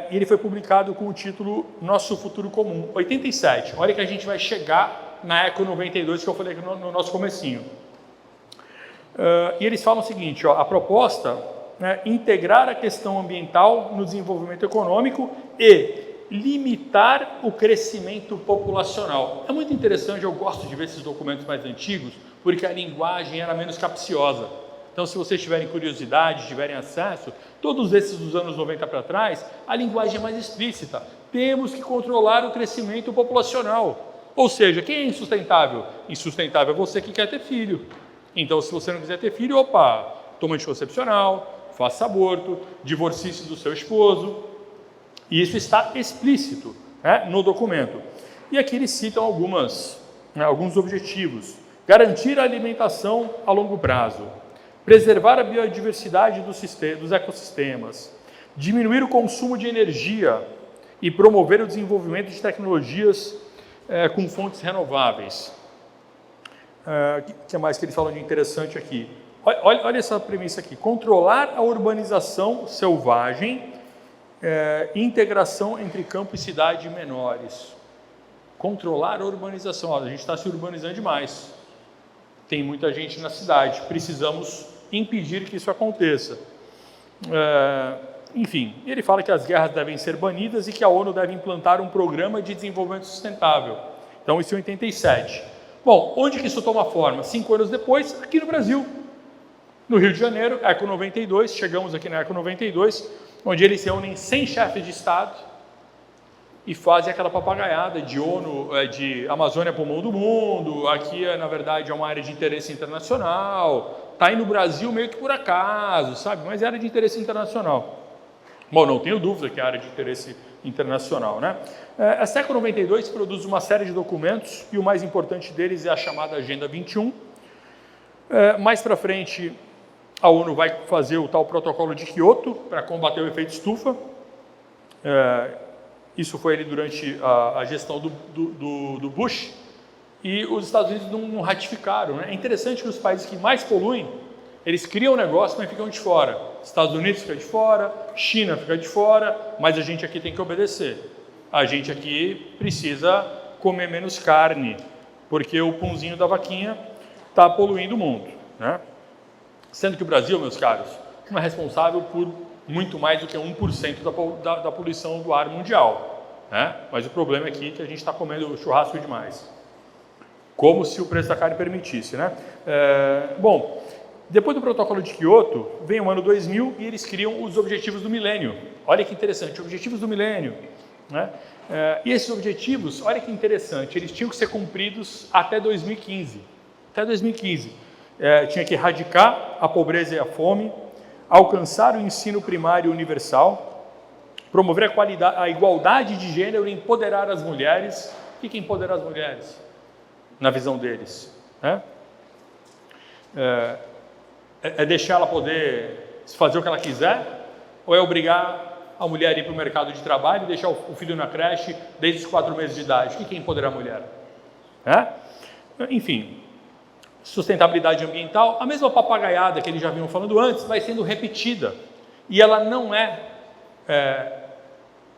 e ele foi publicado com o título Nosso Futuro Comum, 87. Olha que a gente vai chegar na Eco 92, que eu falei aqui no nosso comecinho. E eles falam o seguinte, a proposta é integrar a questão ambiental no desenvolvimento econômico e limitar o crescimento populacional. É muito interessante, eu gosto de ver esses documentos mais antigos, porque a linguagem era menos capciosa. Então, se vocês tiverem curiosidade, tiverem acesso, todos esses dos anos 90 para trás, a linguagem é mais explícita. Temos que controlar o crescimento populacional. Ou seja, quem é insustentável? Insustentável é você que quer ter filho. Então, se você não quiser ter filho, toma anticoncepcional, faça aborto, divorcie-se do seu esposo. E isso está explícito, no documento. E aqui eles citam alguns objetivos. Garantir a alimentação a longo prazo. Preservar a biodiversidade dos ecossistemas, diminuir o consumo de energia, e promover o desenvolvimento de tecnologias com fontes renováveis. O que mais que eles falam de interessante aqui? Olha essa premissa aqui. Controlar a urbanização selvagem e integração entre campo e cidade menores. Controlar a urbanização. A gente está se urbanizando demais. Tem muita gente na cidade. Precisamos impedir que isso aconteça. Enfim, ele fala que as guerras devem ser banidas e que a ONU deve implantar um programa de desenvolvimento sustentável. Então, isso em 87. Bom, onde que isso toma forma? 5 anos depois, aqui no Brasil. No Rio de Janeiro, Eco 92, chegamos aqui na Eco 92, onde eles se reúnem 100 chefes de Estado e fazem aquela papagaiada de ONU, de Amazônia pulmão do mundo, aqui, na verdade, é uma área de interesse internacional, está aí no Brasil meio que por acaso, sabe? Mas é área de interesse internacional. Bom, não tenho dúvida que é área de interesse internacional, né? A Eco 92 produz uma série de documentos e o mais importante deles é a chamada Agenda 21. Mais para frente, a ONU vai fazer o tal protocolo de Kyoto para combater o efeito estufa. Isso foi ali durante a gestão do Bush e os Estados Unidos não ratificaram, né? É interessante que os países que mais poluem, eles criam um negócio, mas ficam de fora. Estados Unidos fica de fora, China fica de fora, mas a gente aqui tem que obedecer. A gente aqui precisa comer menos carne, porque o pãozinho da vaquinha está poluindo o mundo, né? Sendo que o Brasil, meus caros, não é responsável por muito mais do que 1% da poluição do ar mundial, né? Mas o problema aqui é que a gente está comendo churrasco demais. Como se o preço da carne permitisse, né? Bom, depois do protocolo de Kyoto, vem o ano 2000 e eles criam os Objetivos do Milênio. Olha que interessante, Objetivos do Milênio, né? E esses objetivos, olha que interessante, eles tinham que ser cumpridos até 2015. Até 2015. Tinha que erradicar a pobreza e a fome, alcançar o ensino primário universal, promover a igualdade de gênero e empoderar as mulheres. O que é empoderar as mulheres? Na visão deles, né? É deixar ela poder fazer o que ela quiser? Ou é obrigar a mulher a ir para o mercado de trabalho e deixar o filho na creche desde os 4 meses de idade? O que é empoderar a mulher? Enfim, sustentabilidade ambiental, a mesma papagaiada que eles já vinham falando antes, vai sendo repetida. E ela não é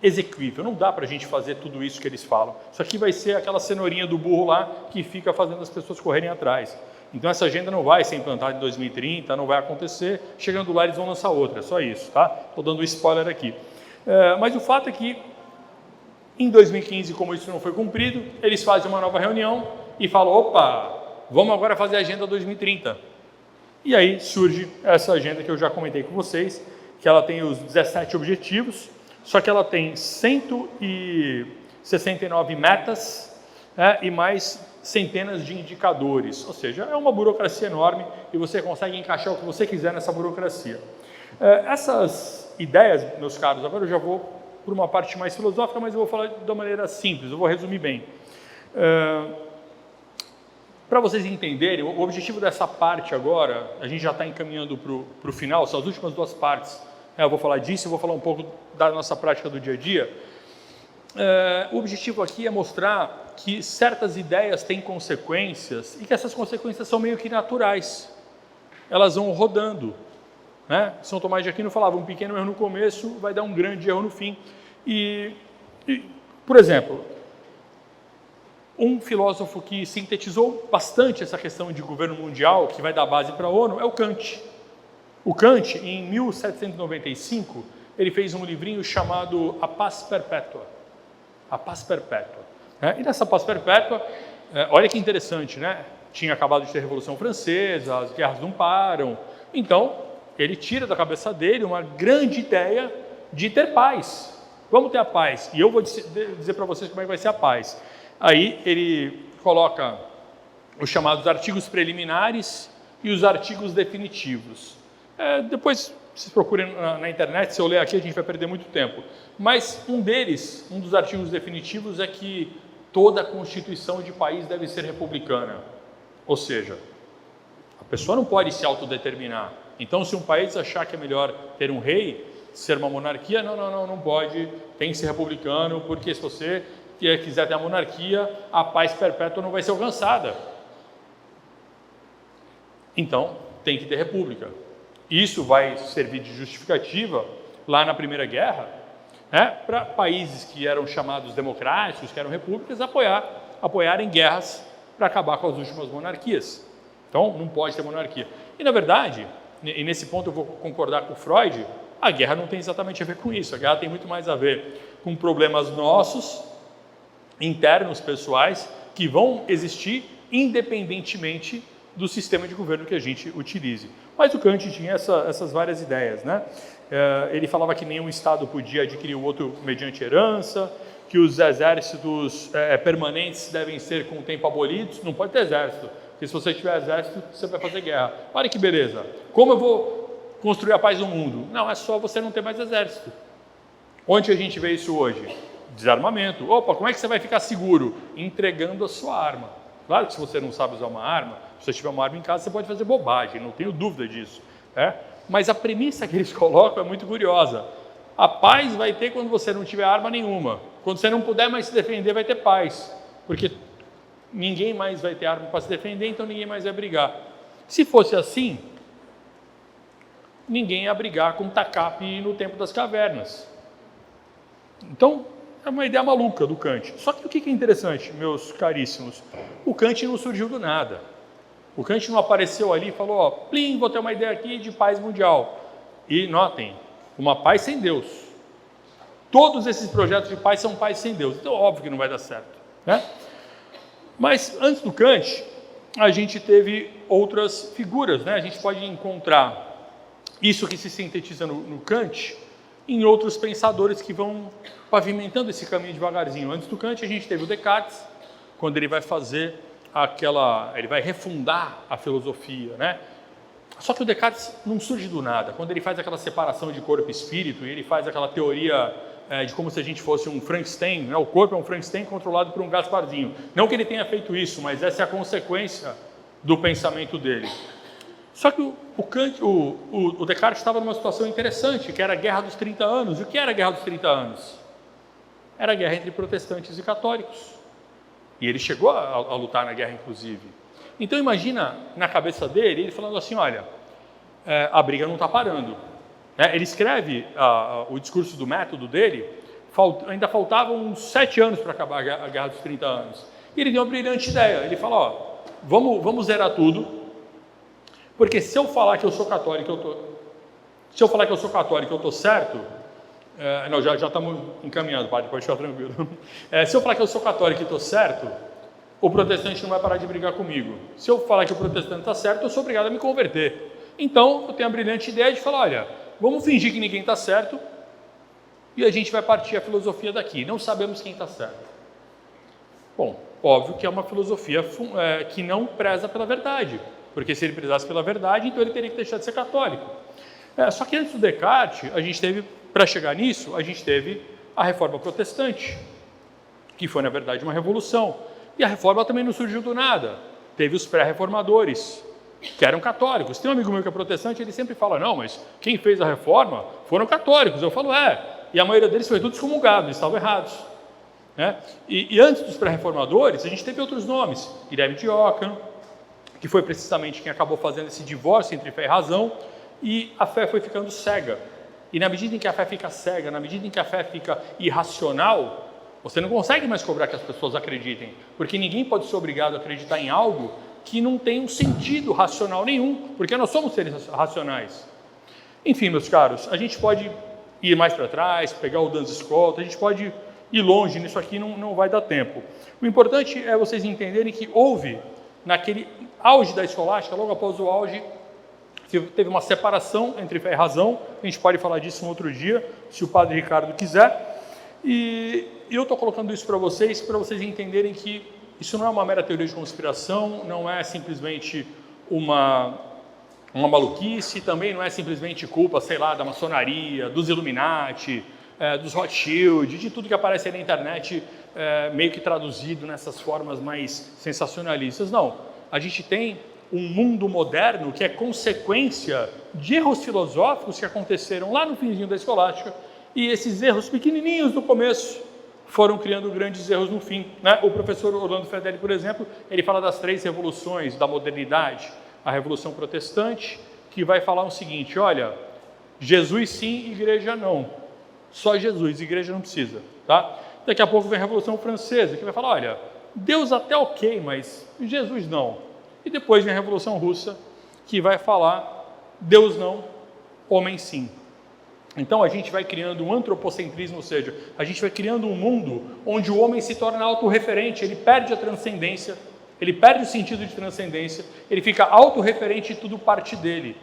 execuível, não dá para a gente fazer tudo isso que eles falam. Isso aqui vai ser aquela cenourinha do burro lá que fica fazendo as pessoas correrem atrás. Então essa agenda não vai ser implantada em 2030, não vai acontecer, chegando lá eles vão lançar outra, é só isso, tá? Estou dando um spoiler aqui. Mas o fato é que em 2015, como isso não foi cumprido, eles fazem uma nova reunião e falam, opa, vamos agora fazer a Agenda 2030. E aí surge essa agenda que eu já comentei com vocês, que ela tem os 17 objetivos, só que ela tem 169 metas e mais centenas de indicadores, ou seja, é uma burocracia enorme e você consegue encaixar o que você quiser nessa burocracia. Essas ideias, meus caros, agora eu já vou por uma parte mais filosófica, mas eu vou falar de uma maneira simples, eu vou resumir bem. Para vocês entenderem, o objetivo dessa parte agora, a gente já está encaminhando para o final, são as últimas 2 partes. Eu vou falar disso, eu vou falar um pouco da nossa prática do dia a dia. O objetivo aqui é mostrar que certas ideias têm consequências e que essas consequências são meio que naturais. Elas vão rodando, né? São Tomás de Aquino falava, um pequeno erro no começo vai dar um grande erro no fim. Por exemplo, um filósofo que sintetizou bastante essa questão de governo mundial, que vai dar base para a ONU, é o Kant. O Kant, em 1795, ele fez um livrinho chamado A Paz Perpétua. A Paz Perpétua. E nessa Paz Perpétua, olha que interessante, né? Tinha acabado de ter a Revolução Francesa, as guerras não param. Então, ele tira da cabeça dele uma grande ideia de ter paz. Vamos ter a paz. E eu vou dizer para vocês como é que vai ser a paz. Aí ele coloca os chamados artigos preliminares e os artigos definitivos. Depois, vocês procurem na internet, se eu ler aqui a gente vai perder muito tempo. Mas um dos artigos definitivos é que toda a constituição de país deve ser republicana. Ou seja, a pessoa não pode se autodeterminar. Então, se um país achar que é melhor ter um rei, ser uma monarquia, não pode, tem que ser republicano, porque se você quiser ter a monarquia, a paz perpétua não vai ser alcançada. Então, tem que ter república. Isso vai servir de justificativa lá na Primeira Guerra, para países que eram chamados democráticos, que eram repúblicas, apoiarem guerras para acabar com as últimas monarquias. Então, não pode ter monarquia. E, na verdade, e nesse ponto eu vou concordar com o Freud, a guerra não tem exatamente a ver com isso. A guerra tem muito mais a ver com problemas nossos, internos, pessoais, que vão existir independentemente do sistema de governo que a gente utilize. Mas o Kant tinha essas várias ideias, né? Ele falava que nenhum Estado podia adquirir o outro mediante herança, que os exércitos permanentes devem ser com o tempo abolidos, não pode ter exército, porque se você tiver exército, você vai fazer guerra. Olha que beleza, como eu vou construir a paz no mundo? Não, é só você não ter mais exército. Onde a gente vê isso hoje? Desarmamento. Opa, como é que você vai ficar seguro? Entregando a sua arma. Claro que se você não sabe usar uma arma, se você tiver uma arma em casa, você pode fazer bobagem, não tenho dúvida disso. Mas a premissa que eles colocam é muito curiosa. A paz vai ter quando você não tiver arma nenhuma. Quando você não puder mais se defender, vai ter paz. Porque ninguém mais vai ter arma para se defender, então ninguém mais vai brigar. Se fosse assim, ninguém ia brigar com tacape no tempo das cavernas. Então, é uma ideia maluca do Kant. Só que o que é interessante, meus caríssimos? O Kant não surgiu do nada. O Kant não apareceu ali e falou, plim, vou ter uma ideia aqui de paz mundial. E notem, uma paz sem Deus. Todos esses projetos de paz são paz sem Deus. Então, óbvio que não vai dar certo, né? Mas, antes do Kant, a gente teve outras figuras, né? A gente pode encontrar isso que se sintetiza no Kant em outros pensadores que vão pavimentando esse caminho devagarzinho. Antes do Kant, a gente teve o Descartes, quando ele vai fazer ele vai refundar a filosofia, né? Só que o Descartes não surge do nada. Quando ele faz aquela separação de corpo e espírito, e ele faz aquela teoria de como se a gente fosse um Frankenstein, né? O corpo é um Frankenstein controlado por um Gasparzinho. Não que ele tenha feito isso, mas essa é a consequência do pensamento dele. Só que o Descartes estava numa situação interessante, que era a Guerra dos 30 anos. E o que era a Guerra dos 30 anos? Era a guerra entre protestantes e católicos. E ele chegou a lutar na guerra, inclusive. Então, imagina na cabeça dele, ele falando assim, olha, a briga não está parando. Ele escreve o discurso do método dele, ainda faltavam uns 7 anos para acabar a Guerra dos 30 anos. E ele deu uma brilhante ideia. Ele falou, vamos zerar tudo, porque se eu falar que eu sou católico, eu estou certo... não, já estamos encaminhando, padre, pode ficar tranquilo. Se eu falar que eu sou católico e estou certo, o protestante não vai parar de brigar comigo. Se eu falar que o protestante está certo, eu sou obrigado a me converter. Então, eu tenho a brilhante ideia de falar, olha, vamos fingir que ninguém está certo e a gente vai partir a filosofia daqui. Não sabemos quem está certo. Bom, óbvio que é uma filosofia que não preza pela verdade, porque se ele prezasse pela verdade, então ele teria que deixar de ser católico. Só que antes do Descartes, para chegar nisso, a gente teve a Reforma Protestante, que foi, na verdade, uma revolução. E a Reforma também não surgiu do nada. Teve os pré-reformadores, que eram católicos. Tem um amigo meu que é protestante, ele sempre fala, não, mas quem fez a Reforma foram católicos. Eu falo, e a maioria deles foi tudo excomungado, eles estavam errados. E antes dos pré-reformadores, a gente teve outros nomes. Guilherme de Ockham, que foi precisamente quem acabou fazendo esse divórcio entre fé e razão, e a fé foi ficando cega. E na medida em que a fé fica cega, na medida em que a fé fica irracional, você não consegue mais cobrar que as pessoas acreditem, porque ninguém pode ser obrigado a acreditar em algo que não tem um sentido racional nenhum, porque nós somos seres racionais. Enfim, meus caros, a gente pode ir mais para trás, pegar o Duns Scotus, a gente pode ir longe nisso aqui, não vai dar tempo. O importante é vocês entenderem que houve, naquele auge da escolástica, logo após o auge, teve uma separação entre fé e razão. A gente pode falar disso um outro dia, se o padre Ricardo quiser. E eu estou colocando isso para vocês entenderem que isso não é uma mera teoria de conspiração, não é simplesmente uma maluquice, também não é simplesmente culpa, sei lá, da maçonaria, dos Illuminati, dos Rothschild, de tudo que aparece aí na internet, meio que traduzido nessas formas mais sensacionalistas. Não, a gente tem um mundo moderno que é consequência de erros filosóficos que aconteceram lá no finzinho da escolástica, e esses erros pequenininhos no começo foram criando grandes erros no fim, né? O professor Orlando Fedeli, por exemplo, ele fala das 3 revoluções da modernidade. A Revolução Protestante, que vai falar o seguinte: olha, Jesus sim, igreja não. Só Jesus, igreja não precisa, tá? Daqui a pouco vem a Revolução Francesa, que vai falar: olha, Deus até ok, mas Jesus não. E depois vem a Revolução Russa, que vai falar: Deus não, homem sim. Então a gente vai criando um antropocentrismo, ou seja, a gente vai criando um mundo onde o homem se torna autorreferente, ele perde a transcendência, ele perde o sentido de transcendência, ele fica autorreferente e tudo parte dele.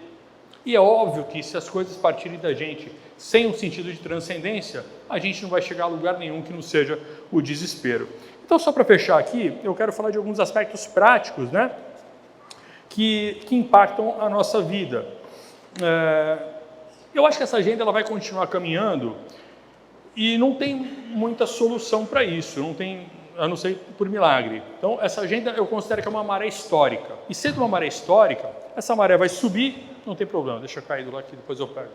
E é óbvio que se as coisas partirem da gente sem um sentido de transcendência, a gente não vai chegar a lugar nenhum que não seja o desespero. Então, só para fechar aqui, eu quero falar de alguns aspectos práticos, né, que impactam a nossa vida. Eu acho que essa agenda ela vai continuar caminhando e não tem muita solução para isso, não tem, a não ser por milagre. Então, essa agenda eu considero que é uma maré histórica. E sendo uma maré histórica, essa maré vai subir, não tem problema, deixa eu cair do lado aqui, depois eu pego.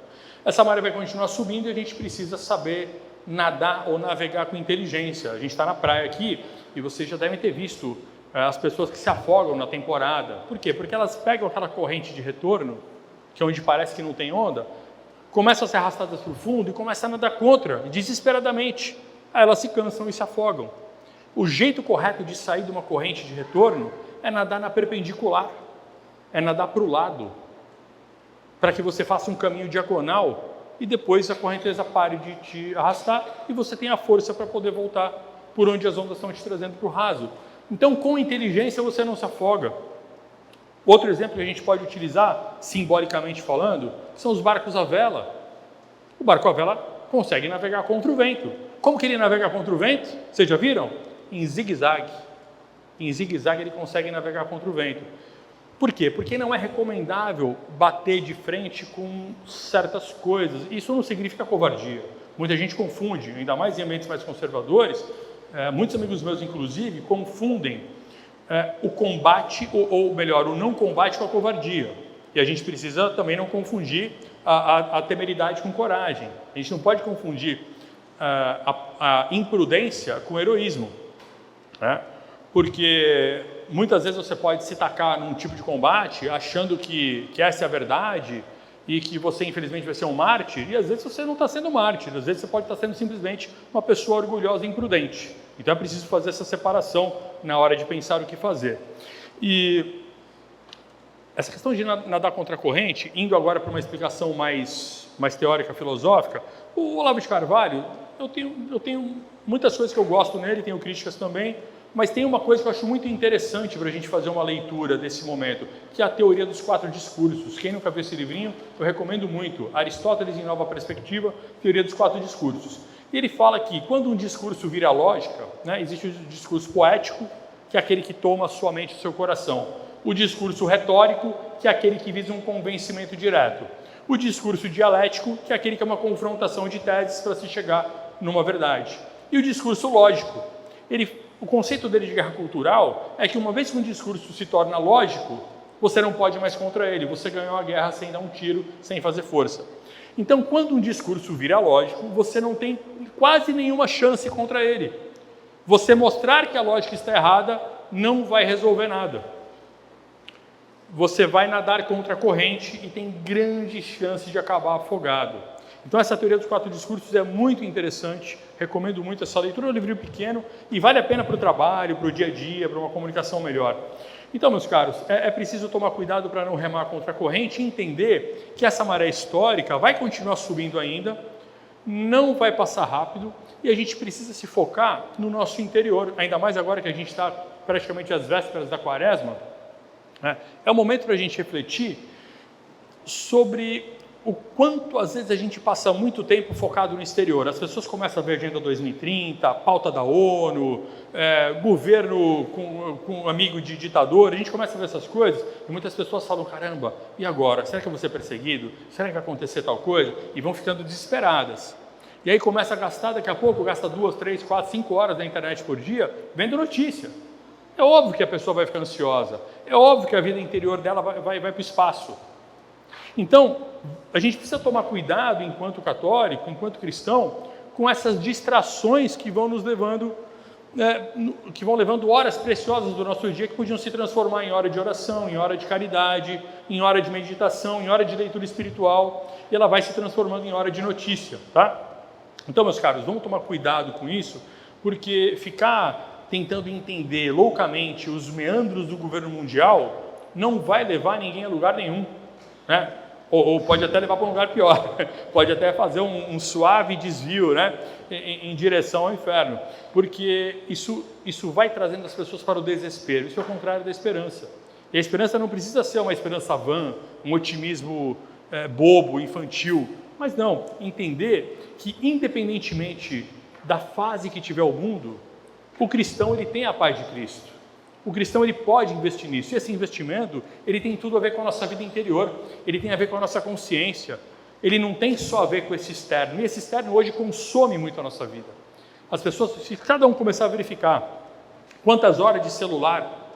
Essa maré vai continuar subindo e a gente precisa saber nadar ou navegar com inteligência. A gente está na praia aqui e vocês já devem ter visto as pessoas que se afogam na temporada. Por quê? Porque elas pegam aquela corrente de retorno, que é onde parece que não tem onda, começam a ser arrastadas para o fundo e começam a nadar contra, desesperadamente. Aí elas se cansam e se afogam. O jeito correto de sair de uma corrente de retorno é nadar na perpendicular, é nadar para o lado, para que você faça um caminho diagonal e depois a correnteza pare de te arrastar e você tenha força para poder voltar por onde as ondas estão te trazendo para o raso. Então, com inteligência, você não se afoga. Outro exemplo que a gente pode utilizar, simbolicamente falando, são os barcos à vela. O barco à vela consegue navegar contra o vento. Como que ele navega contra o vento? Vocês já viram? Em zigue-zague. Em zigue-zague ele consegue navegar contra o vento. Por quê? Porque não é recomendável bater de frente com certas coisas. Isso não significa covardia. Muita gente confunde, ainda mais em ambientes mais conservadores, muitos amigos meus, inclusive, confundem o combate, ou melhor, o não combate com a covardia. E a gente precisa também não confundir a temeridade com coragem. A gente não pode confundir a imprudência com heroísmo, né? Porque muitas vezes você pode se tacar num tipo de combate achando que essa é a verdade e que você infelizmente vai ser um mártir, e às vezes você não está sendo mártir, às vezes você pode estar sendo simplesmente uma pessoa orgulhosa e imprudente. Então é preciso fazer essa separação na hora de pensar o que fazer. E essa questão de nadar contra a corrente, indo agora para uma explicação mais teórica, filosófica, o Olavo de Carvalho, eu tenho muitas coisas que eu gosto nele, tenho críticas também, mas tem uma coisa que eu acho muito interessante para a gente fazer uma leitura desse momento, que é a teoria dos 4 discursos. Quem nunca viu esse livrinho, eu recomendo muito. Aristóteles em Nova Perspectiva, teoria dos 4 discursos. E ele fala que quando um discurso vira lógica, né, existe o discurso poético, que é aquele que toma sua mente e seu coração. O discurso retórico, que é aquele que visa um convencimento direto. O discurso dialético, que é aquele que é uma confrontação de teses para se chegar numa verdade. E o discurso lógico. O conceito dele de guerra cultural é que uma vez que um discurso se torna lógico, você não pode mais contra ele, você ganhou a guerra sem dar um tiro, sem fazer força. Então, quando um discurso vira lógico, você não tem quase nenhuma chance contra ele. Você mostrar que a lógica está errada não vai resolver nada. Você vai nadar contra a corrente e tem grandes chances de acabar afogado. Então, essa teoria dos 4 discursos é muito interessante, recomendo muito essa leitura, é um livrinho pequeno e vale a pena para o trabalho, para o dia a dia, para uma comunicação melhor. Então, meus caros, é preciso tomar cuidado para não remar contra a corrente e entender que essa maré histórica vai continuar subindo ainda, não vai passar rápido e a gente precisa se focar no nosso interior, ainda mais agora que a gente está praticamente às vésperas da quaresma, né? É o momento para a gente refletir sobre o quanto às vezes a gente passa muito tempo focado no exterior. As pessoas começam a ver a Agenda 2030, a pauta da ONU, governo com amigo de ditador, a gente começa a ver essas coisas e muitas pessoas falam, caramba, e agora? Será que eu vou ser perseguido? Será que vai acontecer tal coisa? E vão ficando desesperadas. E aí começa a gastar, daqui a pouco, gasta 2, 3, 4, 5 horas na internet por dia vendo notícia. É óbvio que a pessoa vai ficar ansiosa, é óbvio que a vida interior dela vai para o espaço. Então, a gente precisa tomar cuidado enquanto católico, enquanto cristão, com essas distrações que vão nos levando, que vão levando horas preciosas do nosso dia que podiam se transformar em hora de oração, em hora de caridade, em hora de meditação, em hora de leitura espiritual, e ela vai se transformando em hora de notícia, tá? Então, meus caros, vamos tomar cuidado com isso, porque ficar tentando entender loucamente os meandros do governo mundial não vai levar ninguém a lugar nenhum, né? Ou pode até levar para um lugar pior, pode até fazer um suave desvio, né, em direção ao inferno, porque isso vai trazendo as pessoas para o desespero. Isso é o contrário da esperança. E a esperança não precisa ser uma esperança vã, um otimismo bobo, infantil, mas não, entender que independentemente da fase que tiver o mundo, o cristão ele tem a paz de Cristo. O cristão ele pode investir nisso, e esse investimento ele tem tudo a ver com a nossa vida interior, ele tem a ver com a nossa consciência, ele não tem só a ver com esse externo, e esse externo hoje consome muito a nossa vida. As pessoas, se cada um começar a verificar quantas horas de celular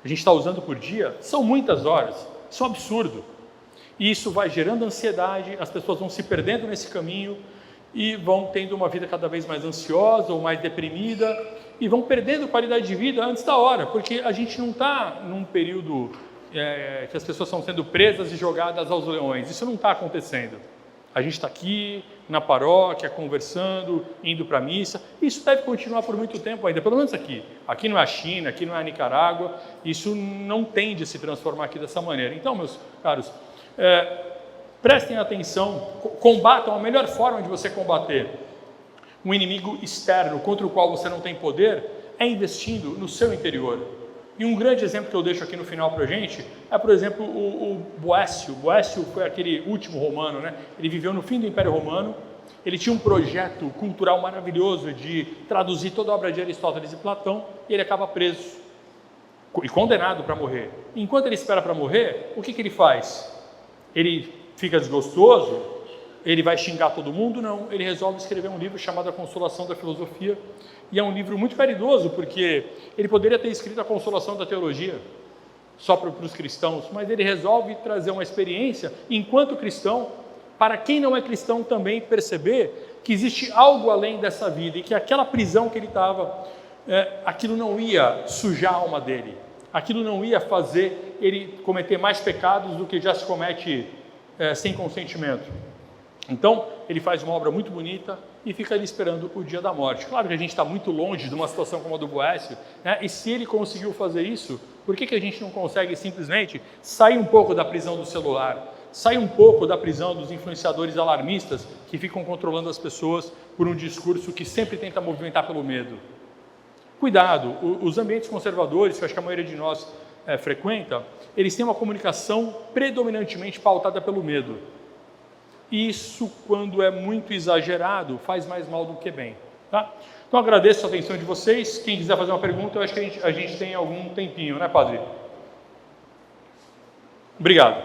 a gente está usando por dia, são muitas horas, isso é um absurdo, e isso vai gerando ansiedade, as pessoas vão se perdendo nesse caminho, e vão tendo uma vida cada vez mais ansiosa ou mais deprimida, e vão perdendo qualidade de vida antes da hora, porque a gente não está num período que as pessoas estão sendo presas e jogadas aos leões. Isso não está acontecendo. A gente está aqui na paróquia, conversando, indo para a missa. Isso deve continuar por muito tempo ainda, pelo menos aqui. Aqui não é a China, aqui não é a Nicarágua. Isso não tende a se transformar aqui dessa maneira. Então, meus caros, prestem atenção, combatam. A melhor forma de você combater um inimigo externo contra o qual você não tem poder é investindo no seu interior. E um grande exemplo que eu deixo aqui no final para a gente é, por exemplo, o Boécio. Boécio foi aquele último romano, né? Ele viveu no fim do Império Romano, ele tinha um projeto cultural maravilhoso de traduzir toda a obra de Aristóteles e Platão, e ele acaba preso e condenado para morrer. Enquanto ele espera para morrer, o que ele faz? Ele fica desgostoso? Ele vai xingar todo mundo? Não, ele resolve escrever um livro chamado A Consolação da Filosofia, e é um livro muito caridoso, porque ele poderia ter escrito A Consolação da Teologia, só para os cristãos, mas ele resolve trazer uma experiência, enquanto cristão, para quem não é cristão também perceber que existe algo além dessa vida, e que aquela prisão que ele estava, aquilo não ia sujar a alma dele, aquilo não ia fazer ele cometer mais pecados do que já se comete sem consentimento. Então, ele faz uma obra muito bonita e fica ali esperando o dia da morte. Claro que a gente está muito longe de uma situação como a do Boécio, né? E se ele conseguiu fazer isso, por que a gente não consegue simplesmente sair um pouco da prisão do celular, sair um pouco da prisão dos influenciadores alarmistas que ficam controlando as pessoas por um discurso que sempre tenta movimentar pelo medo? Cuidado, os ambientes conservadores, que eu acho que a maioria de nós frequenta, eles têm uma comunicação predominantemente pautada pelo medo. Isso, quando é muito exagerado, faz mais mal do que bem, tá? Então, agradeço a atenção de vocês. Quem quiser fazer uma pergunta, eu acho que a gente tem algum tempinho, né, padre? Obrigado.